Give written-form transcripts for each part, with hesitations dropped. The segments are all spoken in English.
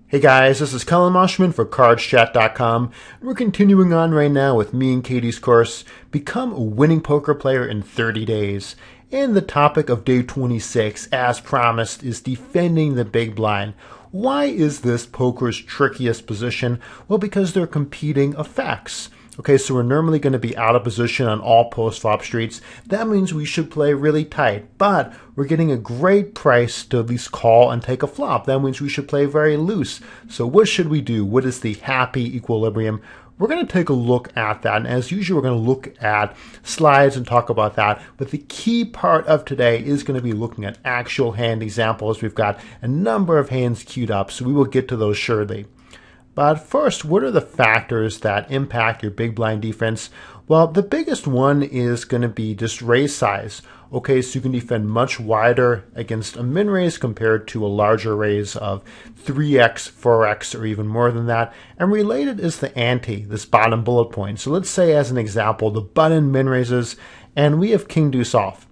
Hey guys, this is Colin Moshman for CardsChat.com. We're continuing on right now with me and Katie's course, Become a Winning Poker Player in 30 Days. And the topic of day 26, as promised, is defending the big blind. Why is this poker's trickiest position? Well, because they're competing effects. Okay, so we're normally going to be out of position on all post-flop streets. That means we should play really tight, but we're getting a great price to at least call and take a flop. That means we should play very loose. So what should we do? What is the happy equilibrium? We're going to take a look at that, and as usual, we're going to look at slides and talk about that. But the key part of today is going to be looking at actual hand examples. We've got a number of hands queued up, so we will get to those shortly. But first, what are the factors that impact your big blind defense? Well, the biggest one is going to be just raise size. Okay, so you can defend much wider against a min raise compared to a larger raise of 3x, 4x, or even more than that. And related is the ante, this bottom bullet point. So let's say, as an example, the button min raises, and we have king deuce off.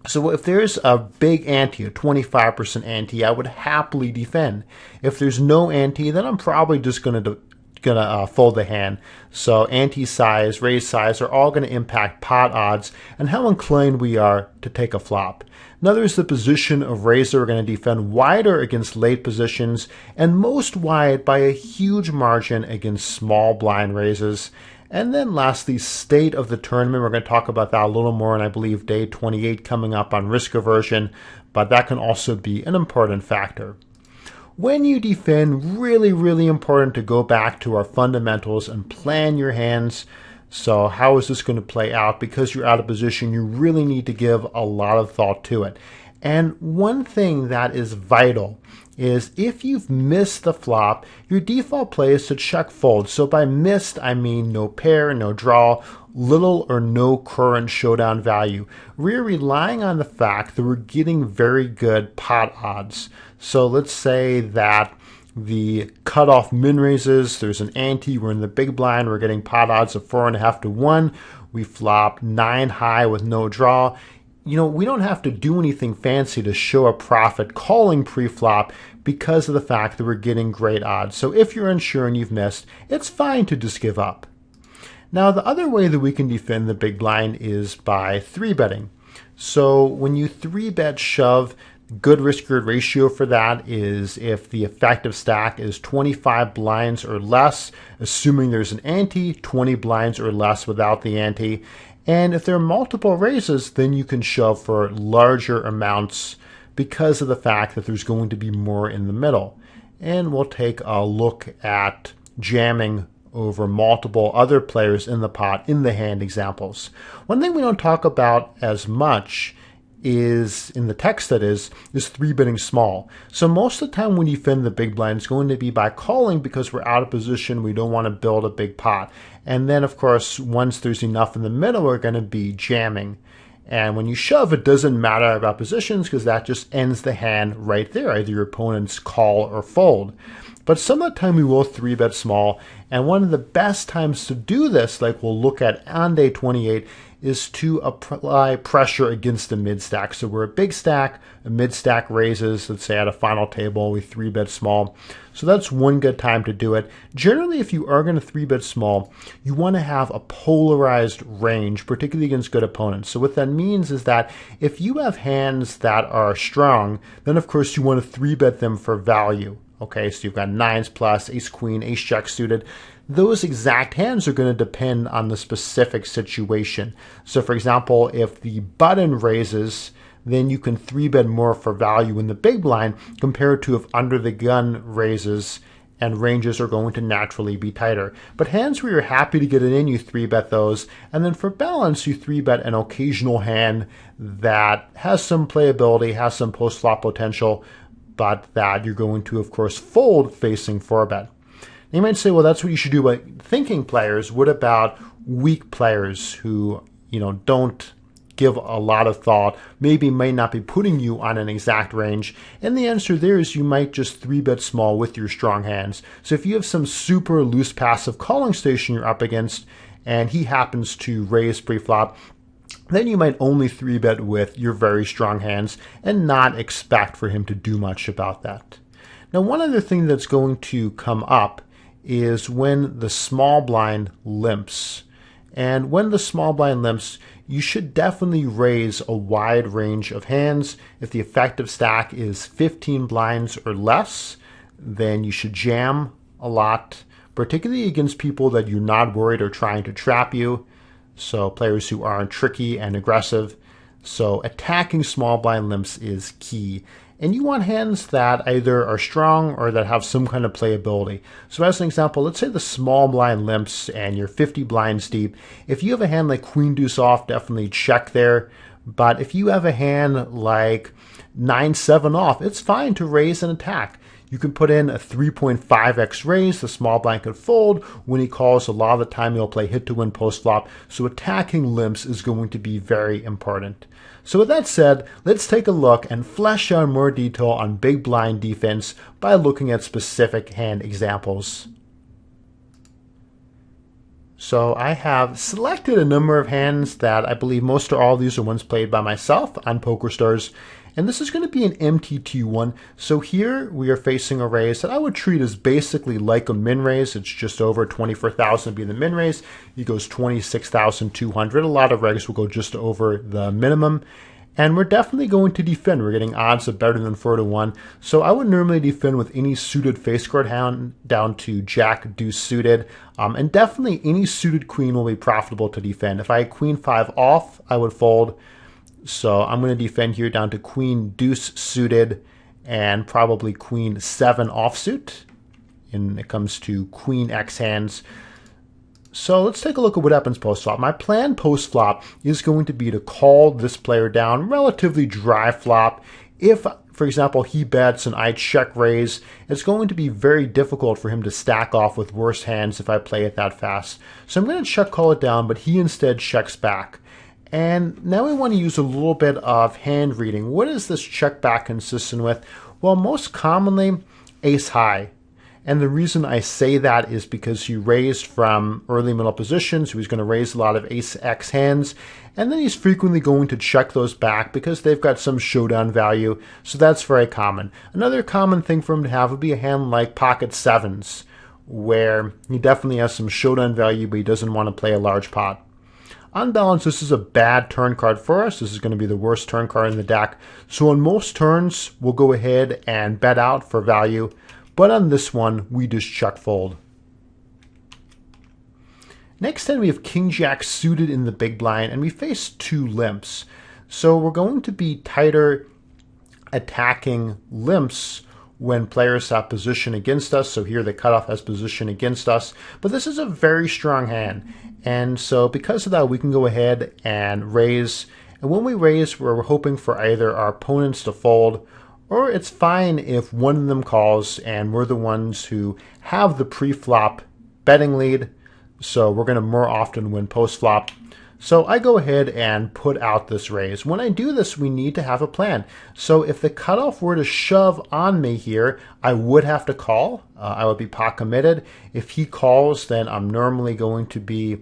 So if there's a big ante, a 25% ante, I would happily defend. If there's no ante, then I'm probably just going to fold the hand. So ante size, raise size are all going to impact pot odds and how inclined we are to take a flop. Another is the position of raiser. We're going to defend wider against late positions and most wide by a huge margin against small blind raises. And then lastly, state of the tournament. We're going to talk about that a little more, and I believe day 28 coming up on risk aversion, but that can also be an important factor. When you defend, really important to go back to our fundamentals and plan your hands. So how is this going to play out? Because you're out of position, you really need to give a lot of thought to it. And one thing that is vital is if you've missed the flop, your default play is to check fold. So by missed, I mean no pair, no draw, little or no current showdown value. We're relying on the fact that we're getting very good pot odds. So let's say that the cutoff min raises, there's an ante, we're in the big blind, we're getting pot odds of 4.5 to 1. We flop 9 high with no draw. You know, we don't have to do anything fancy to show a profit calling pre-flop because of the fact that we're getting great odds. So if you're unsure and you've missed, it's fine to just give up. Now, the other way that we can defend the big blind is by 3-betting. So when you 3-bet shove, good risk-reward ratio for that is if the effective stack is 25 blinds or less, assuming there's an ante, 20 blinds or less without the ante. And if there are multiple raises, then you can shove for larger amounts because of the fact that there's going to be more in the middle. And we'll take a look at jamming over multiple other players in the pot in the hand examples. One thing we don't talk about as much is, in the text that is 3-betting small. So most of the time when you defend the big blind, it's going to be by calling because we're out of position, we don't want to build a big pot. And then of course, once there's enough in the middle, we're going to be jamming. And when you shove, it doesn't matter about positions because that just ends the hand right there. Either your opponent's call or fold. But some of the time we will 3-bet small. And one of the best times to do this, like we'll look at on day 28, is to apply pressure against the mid-stack. So we're a big stack, a mid-stack raises, let's say at a final table, we 3-bet small. So that's one good time to do it. Generally, if you are going to 3-bet small, you want to have a polarized range, particularly against good opponents. So what that means is that if you have hands that are strong, then of course you want to 3-bet them for value. Okay, so you've got 9s plus, ace queen, ace jack suited. Those exact hands are going to depend on the specific situation. So for example, if the button raises, then you can 3-bet more for value in the big blind compared to if under the gun raises and ranges are going to naturally be tighter. But hands where you're happy to get it in, you 3-bet those. And then for balance, you 3-bet an occasional hand that has some playability, has some post-flop potential, but that you're going to, of course, fold facing 4-bet. You might say, well, that's what you should do by thinking players. What about weak players who, don't give a lot of thought, maybe may not be putting you on an exact range? And the answer there is you might just 3-bet small with your strong hands. So if you have some super loose passive calling station you're up against and he happens to raise pre-flop, then you might only 3-bet with your very strong hands and not expect for him to do much about that. Now, one other thing that's going to come up is when the small blind limps. And when the small blind limps, you should definitely raise a wide range of hands. If the effective stack is 15 blinds or less, then you should jam a lot, particularly against people that you're not worried are trying to trap you. So players who aren't tricky and aggressive. So attacking small blind limps is key. And you want hands that either are strong or that have some kind of playability. So as an example, let's say the small blind limps and you're 50 blinds deep. If you have a hand like Queen Deuce off, definitely check there. But if you have a hand like 9-7 off, it's fine to raise and attack. You can put in a 3.5x raise. The small blind could fold. When he calls, a lot of the time he'll play hit to win post flop. So attacking limps is going to be very important. So with that said, let's take a look and flesh out more detail on big blind defense by looking at specific hand examples. So I have selected a number of hands that I believe most or all of these are ones played by myself on PokerStars. And this is going to be an MTT one. So here we are facing a raise that I would treat as basically like a min raise. It's just over 24,000 being the min raise. He goes 26,200. A lot of regs will go just over the minimum. And we're definitely going to defend. We're getting odds of better than 4-1. So I would normally defend with any suited face card hand down to Jack Deuce suited. And definitely any suited queen will be profitable to defend. If I had Queen 5 off, I would fold. So I'm going to defend here down to Queen Deuce suited and probably Queen 7 offsuit. And it comes to Queen X hands. So let's take a look at what happens post flop. My plan post flop is going to be to call this player down, relatively dry flop. If, for example, he bets and I check raise, it's going to be very difficult for him to stack off with worse hands if I play it that fast. So I'm going to check call it down, but he instead checks back. And now we want to use a little bit of hand reading. What is this check back consistent with? Well, most commonly, ace high. And the reason I say that is because he raised from early middle position, so he's going to raise a lot of ace X hands. And then he's frequently going to check those back because they've got some showdown value. So that's very common. Another common thing for him to have would be a hand like pocket sevens, where he definitely has some showdown value, but he doesn't want to play a large pot. On balance, this is a bad turn card for us. This is going to be the worst turn card in the deck. So on most turns, we'll go ahead and bet out for value. But on this one, we just check fold. Next then we have King Jack suited in the big blind, and we face two limps. So we're going to be tighter attacking limps when players have position against us. So here the cutoff has position against us. But this is a very strong hand. And so because of that, we can go ahead and raise. And when we raise, we're hoping for either our opponents to fold, or it's fine if one of them calls and we're the ones who have the pre-flop betting lead. So we're going to more often win post-flop. So I go ahead and put out this raise. When I do this, we need to have a plan. So if the cutoff were to shove on me here, I would have to call. I would be pot committed. If he calls, then I'm normally going to be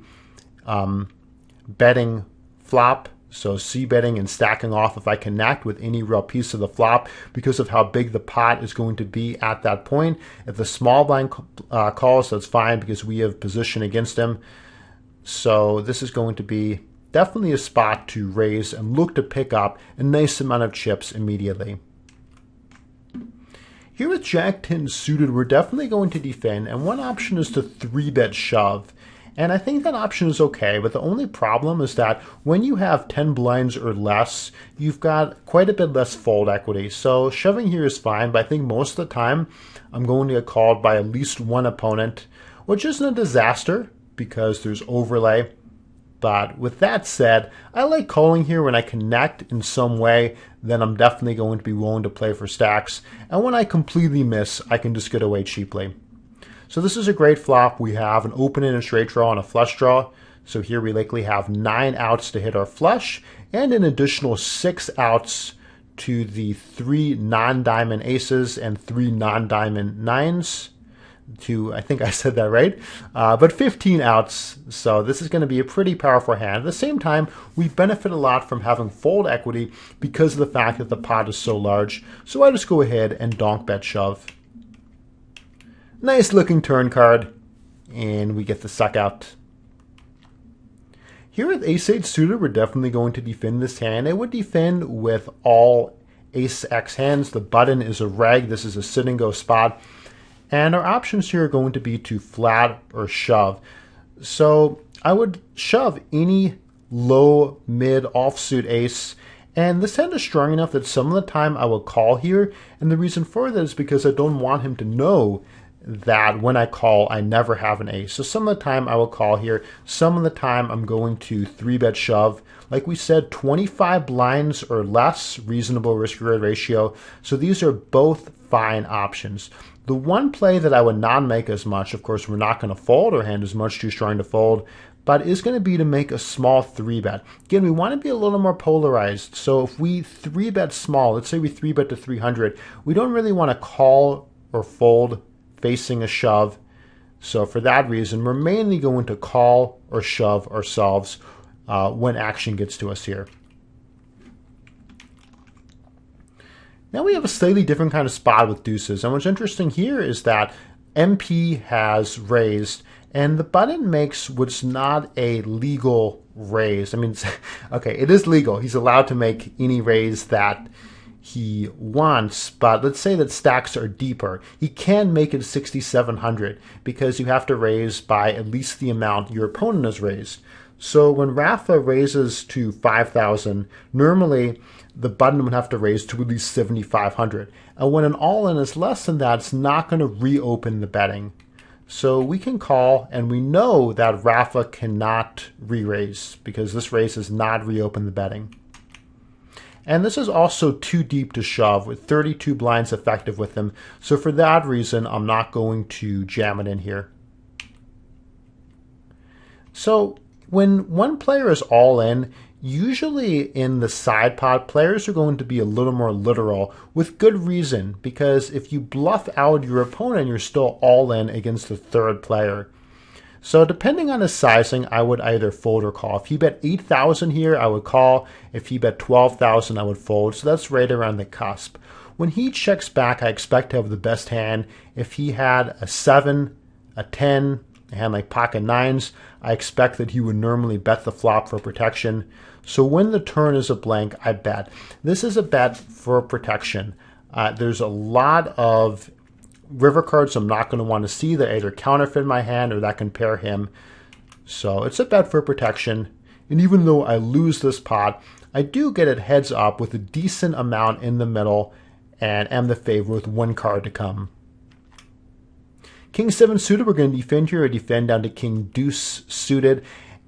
betting flop. So c-betting and stacking off if I connect with any real piece of the flop because of how big the pot is going to be at that point. If the small blind calls, that's fine because we have position against him. So this is going to be definitely a spot to raise and look to pick up a nice amount of chips immediately. Here with Jack 10 suited, we're definitely going to defend, and one option is to 3-bet shove. And I think that option is okay, but the only problem is that when you have 10 blinds or less, you've got quite a bit less fold equity. So shoving here is fine, but I think most of the time I'm going to get called by at least one opponent, which isn't a disaster because there's overlay. But with that said, I like calling here when I connect in some way, then I'm definitely going to be willing to play for stacks. And when I completely miss, I can just get away cheaply. So this is a great flop. We have an open and a straight draw and a flush draw. So here we likely have 9 outs to hit our flush and an additional 6 outs to the 3 non-diamond aces and 3 non-diamond nines. I think I said that right, but 15 outs. So this is going to be a pretty powerful hand. At the same time, we benefit a lot from having fold equity because of the fact that the pot is so large. So I just go ahead and donk bet shove. Nice looking turn card, and we get the suck out. Here with ace-8 suited, we're definitely going to defend this hand. It would defend with all ace-x hands. The button is a reg. This is a sit-and-go spot. And our options here are going to be to flat or shove. So I would shove any low, mid, offsuit ace. And this hand is strong enough that some of the time I will call here. And the reason for that is because I don't want him to know that when I call, I never have an ace. So some of the time I will call here. Some of the time I'm going to 3-bet shove. Like we said, 25 blinds or less, reasonable risk-reward ratio. So these are both fine options. The one play that I would not make as much, of course, we're not going to fold. Our hand is much too strong to fold, but is going to be to make a small 3-bet. Again, we want to be a little more polarized. So if we 3-bet small, let's say we 3-bet to 300, we don't really want to call or fold facing a shove. So for that reason, we're mainly going to call or shove ourselves when action gets to us here. Now we have a slightly different kind of spot with deuces. And what's interesting here is that MP has raised, and the button makes what's not a legal raise. I mean, okay, it is legal. He's allowed to make any raise that he wants, but let's say that stacks are deeper. He can make it 6,700 because you have to raise by at least the amount your opponent has raised. So when Rafa raises to 5,000, normally the button would have to raise to at least 7,500. And when an all-in is less than that, it's not going to reopen the betting. So we can call, and we know that Rafa cannot re-raise because this raise has not reopened the betting. And this is also too deep to shove with 32 blinds effective with him. So for that reason, I'm not going to jam it in here. So when one player is all in, usually in the side pot, players are going to be a little more literal with good reason, because if you bluff out your opponent, you're still all in against the third player. So depending on his sizing, I would either fold or call. If he bet 8,000 here, I would call. If he bet 12,000, I would fold. So that's right around the cusp. When he checks back, I expect to have the best hand. If he had a 7, a 10, a hand like pocket nines, I expect that he would normally bet the flop for protection. So when the turn is a blank, I bet. This is a bet for protection. There's a lot of river cards I'm not going to want to see that either counterfeit my hand or that can pair him. So it's a bet for protection. And even though I lose this pot, I do get it heads up with a decent amount in the middle and am the favorite with one card to come. King 7 suited, we're going to defend here, or defend down to King Deuce suited.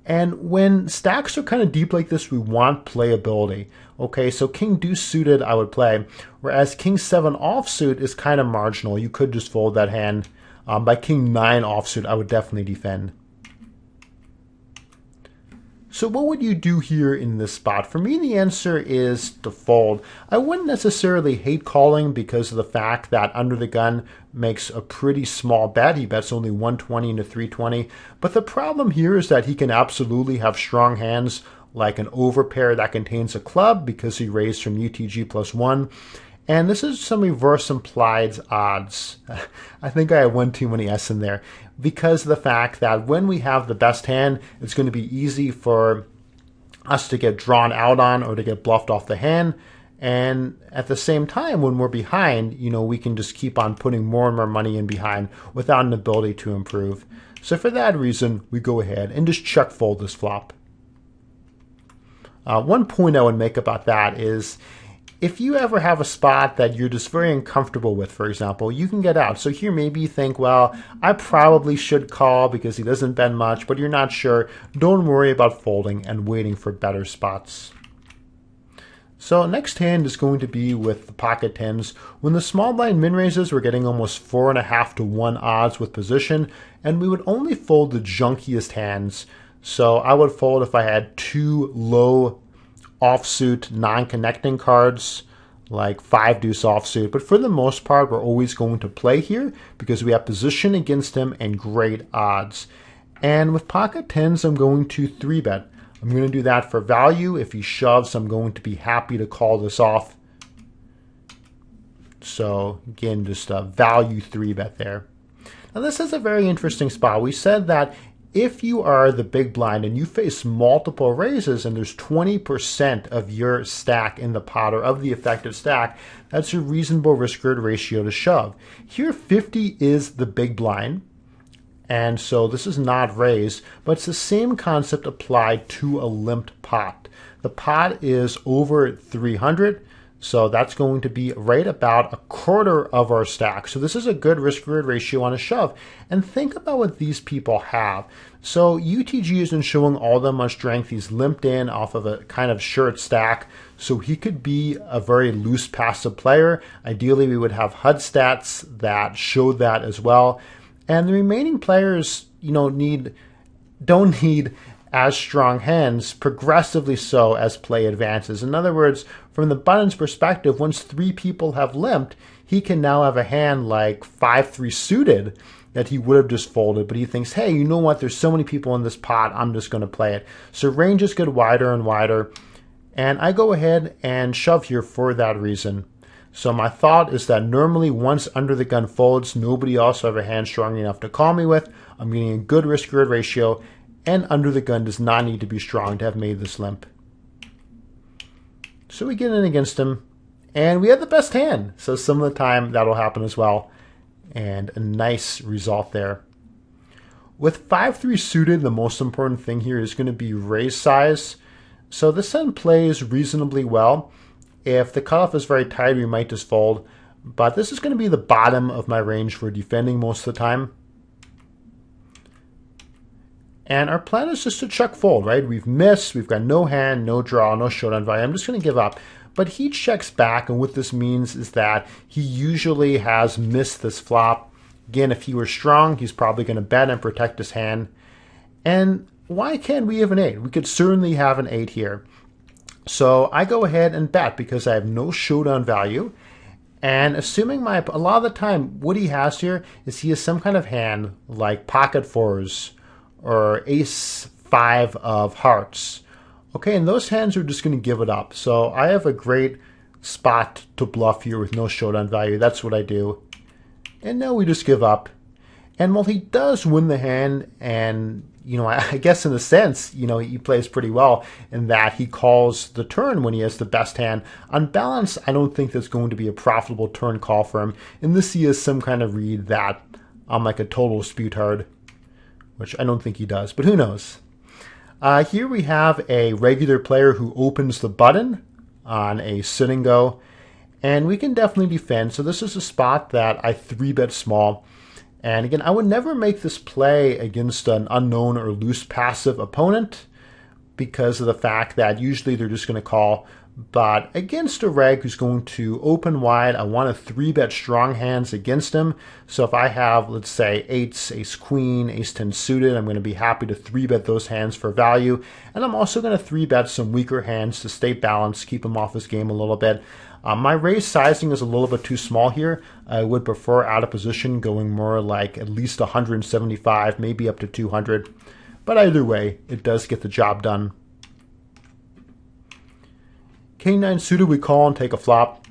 And when stacks are kind of deep like this, we want playability. Okay, so King Deuce suited I would play, whereas King 7 offsuit is kind of marginal. You could just fold that hand. By King 9 offsuit, I would definitely defend. So what would you do here in this spot? For me, the answer is to fold. I wouldn't necessarily hate calling because of the fact that Under the Gun makes a pretty small bet. He bets only 120 into 320. But the problem here is that he can absolutely have strong hands like an overpair that contains a club because he raised from UTG +1. And this is some reverse implied odds. I think I have one too many S in there, because of the fact that when we have the best hand, it's going to be easy for us to get drawn out on or to get bluffed off the hand. And at the same time, when we're behind, we can just keep on putting more and more money in behind without an ability to improve. So for that reason, we go ahead and just check fold this flop. One point I would make about that is, if you ever have a spot that you're just very uncomfortable with, for example, you can get out. So here maybe you think, well, I probably should call because he doesn't bet much, but you're not sure. Don't worry about folding and waiting for better spots. So next hand is going to be with the pocket tens. When the small blind min raises, we're getting almost 4.5 to 1 odds with position, and we would only fold the junkiest hands. So I would fold if I had 2 low offsuit non-connecting cards like 5 deuce offsuit, but for the most part we're always going to play here because we have position against him and great odds. And with pocket tens, I'm going to 3-bet. I'm going to do that for value. If he shoves, I'm going to be happy to call this off. So again, just a value 3-bet there. Now this is a very interesting spot. We said that if you are the big blind and you face multiple raises and there's 20% of your stack in the pot or of the effective stack, that's a reasonable risk-reward ratio to shove. Here 50 is the big blind, and so this is not raised, but it's the same concept applied to a limped pot. The pot is over 300, so that's going to be right about a quarter of our stack. So this is a good risk-reward ratio on a shove. And think about what these people have. So UTG isn't showing all that much strength. He's limped in off of a kind of short stack. So he could be a very loose passive player. Ideally, we would have HUD stats that show that as well. And the remaining players, don't need as strong hands, progressively so as play advances. In other words, from the button's perspective, once 3 people have limped, he can now have a hand like 5-3 suited that he would have just folded, but he thinks, hey, you know what, there's so many people in this pot, I'm just going to play it. So ranges get wider and wider, and I go ahead and shove here for that reason. So my thought is that normally once under the gun folds, nobody else will have a hand strong enough to call me with. I'm getting a good risk-reward ratio, and under the gun does not need to be strong to have made this limp. So we get in against him, and we have the best hand. So some of the time that'll happen as well, and a nice result there. With 5-3 suited, the most important thing here is going to be raise size. So this hand plays reasonably well. If the cutoff is very tight, we might just fold, but this is going to be the bottom of my range for defending most of the time. And our plan is just to check fold, right? We've missed, we've got no hand, no draw, no showdown value. I'm just going to give up. But he checks back, and what this means is that he usually has missed this flop. Again, if he were strong, he's probably going to bet and protect his hand. And why can't we have an 8? We could certainly have an 8 here. So I go ahead and bet because I have no showdown value. And assuming a lot of the time, what he has here is he has some kind of hand like pocket fours, or ace 5 of hearts. Okay, and those hands are just going to give it up. So I have a great spot to bluff here with no showdown value. That's what I do. And now we just give up. And while he does win the hand, and I guess in a sense, he plays pretty well in that he calls the turn when he has the best hand. On balance, I don't think that's going to be a profitable turn call for him. In this, he has some kind of read that I'm like a total sputard, which I don't think he does, but who knows. Here we have a regular player who opens the button on a sit and go, and we can definitely defend. So this is a spot that I 3-bet small. And again, I would never make this play against an unknown or loose passive opponent because of the fact that usually they're just going to call. But against a reg who's going to open wide, I want to 3-bet strong hands against him. So if I have, let's say, eights, ace queen, ace 10 suited, I'm going to be happy to 3-bet those hands for value. And I'm also going to 3-bet some weaker hands to stay balanced, keep him off his game a little bit. My raise sizing is a little bit too small here. I would prefer out of position going more like at least 175, maybe up to 200. But either way, it does get the job done. King 9 suited, we call and take a flop.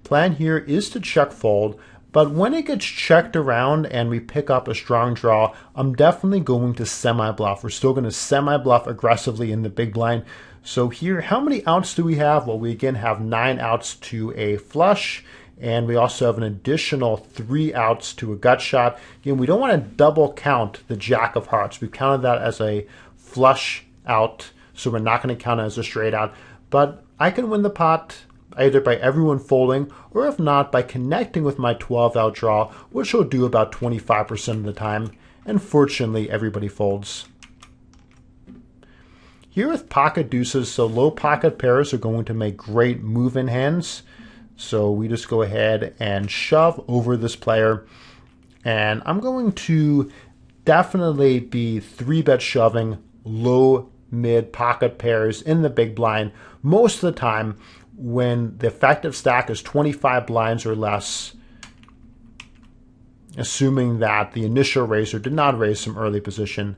Plan here is to check fold, but when it gets checked around and we pick up a strong draw, I'm definitely going to semi-bluff. We're still going to semi-bluff aggressively in the big blind. So here, how many outs do we have? Well, we again have 9 outs to a flush, and we also have an additional 3 outs to a gut shot. Again, we don't want to double count the jack of hearts. We've counted that as a flush out, so we're not going to count it as a straight out. But I can win the pot either by everyone folding, or if not, by connecting with my 12 out draw, which will do about 25% of the time. And fortunately, everybody folds. Here with pocket deuces, so low pocket pairs are going to make great move-in hands. So we just go ahead and shove over this player. And I'm going to definitely be 3-bet shoving low mid pocket pairs in the big blind most of the time when the effective stack is 25 blinds or less, assuming that the initial raiser did not raise some early position.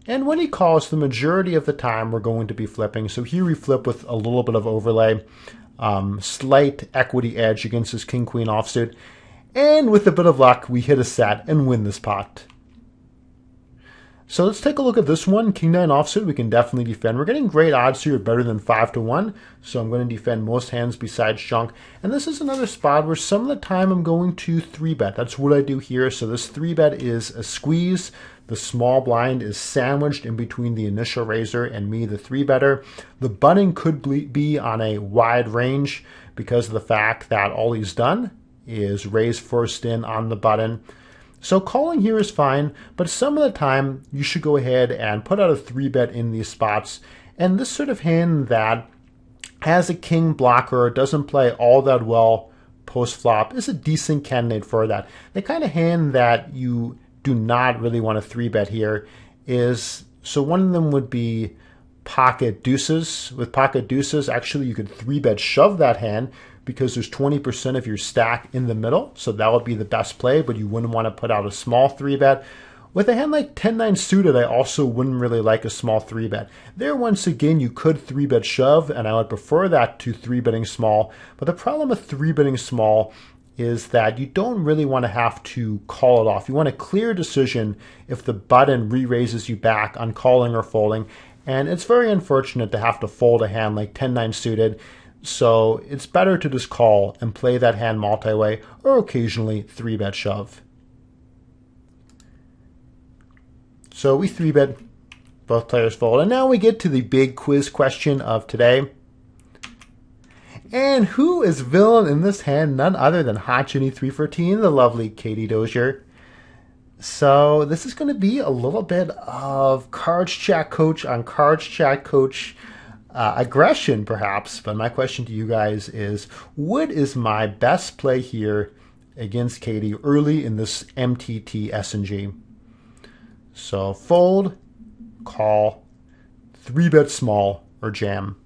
And when he calls, the majority of the time we're going to be flipping. So here we flip with a little bit of overlay, slight equity edge against his king queen offsuit. And with a bit of luck, we hit a set and win this pot. So let's take a look at this one. King 9 offsuit, we can definitely defend. We're getting great odds here, better than 5-1. So I'm going to defend most hands besides junk. And this is another spot where some of the time I'm going to 3-bet. That's what I do here. So this 3-bet is a squeeze. The small blind is sandwiched in between the initial raiser and me, the 3-better. The button could be on a wide range because of the fact that all he's done is raise first in on the button. So calling here is fine, but some of the time you should go ahead and put out a 3-bet in these spots. And this sort of hand that has a king blocker, doesn't play all that well post-flop, is a decent candidate for that. The kind of hand that you do not really want to 3-bet here is, so one of them would be pocket deuces. With pocket deuces, actually you could 3-bet shove that hand, because there's 20% of your stack in the middle, so that would be the best play, but you wouldn't want to put out a small 3-bet. With a hand like 10-9 suited, I also wouldn't really like a small 3-bet. There, once again, you could 3-bet shove, and I would prefer that to 3-betting small, but the problem with 3-betting small is that you don't really want to have to call it off. You want a clear decision if the button re-raises you back on calling or folding, and it's very unfortunate to have to fold a hand like 10-9 suited. So it's better to just call and play that hand multi-way or occasionally 3-bet shove. So we 3-bet, both players fold. And now we get to the big quiz question of today. And who is villain in this hand? None other than Hot Jenny 314, the lovely Katie Dozier. So this is going to be a little bit of Cards Chat Coach on Cards Chat Coach aggression, perhaps, but my question to you guys is, what is my best play here against Katie early in this MTT S&G? So fold, call, 3-bet small, or jam.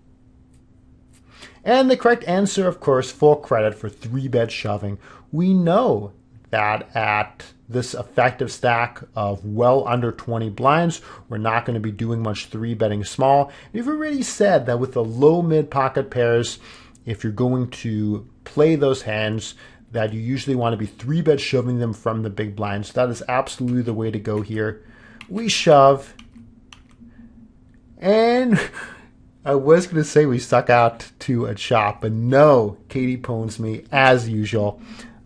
And the correct answer, of course, full credit for 3-bet shoving. We know that at this effective stack of well under 20 blinds, we're not going to be doing much 3-betting small. We've already said that with the low mid pocket pairs, if you're going to play those hands, that you usually want to be 3-bet shoving them from the big blinds. That is absolutely the way to go here. We shove, and I was going to say we stuck out to a chop, but no, Katie pwns me as usual.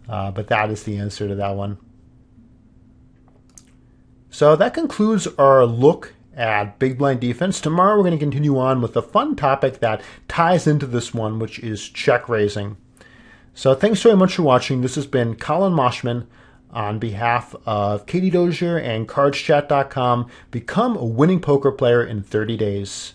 But that is the answer to that one. So that concludes our look at big blind defense. Tomorrow we're going to continue on with a fun topic that ties into this one, which is check raising. So thanks very much for watching. This has been Colin Moshman on behalf of Katie Dozier and CardsChat.com. Become a winning poker player in 30 days.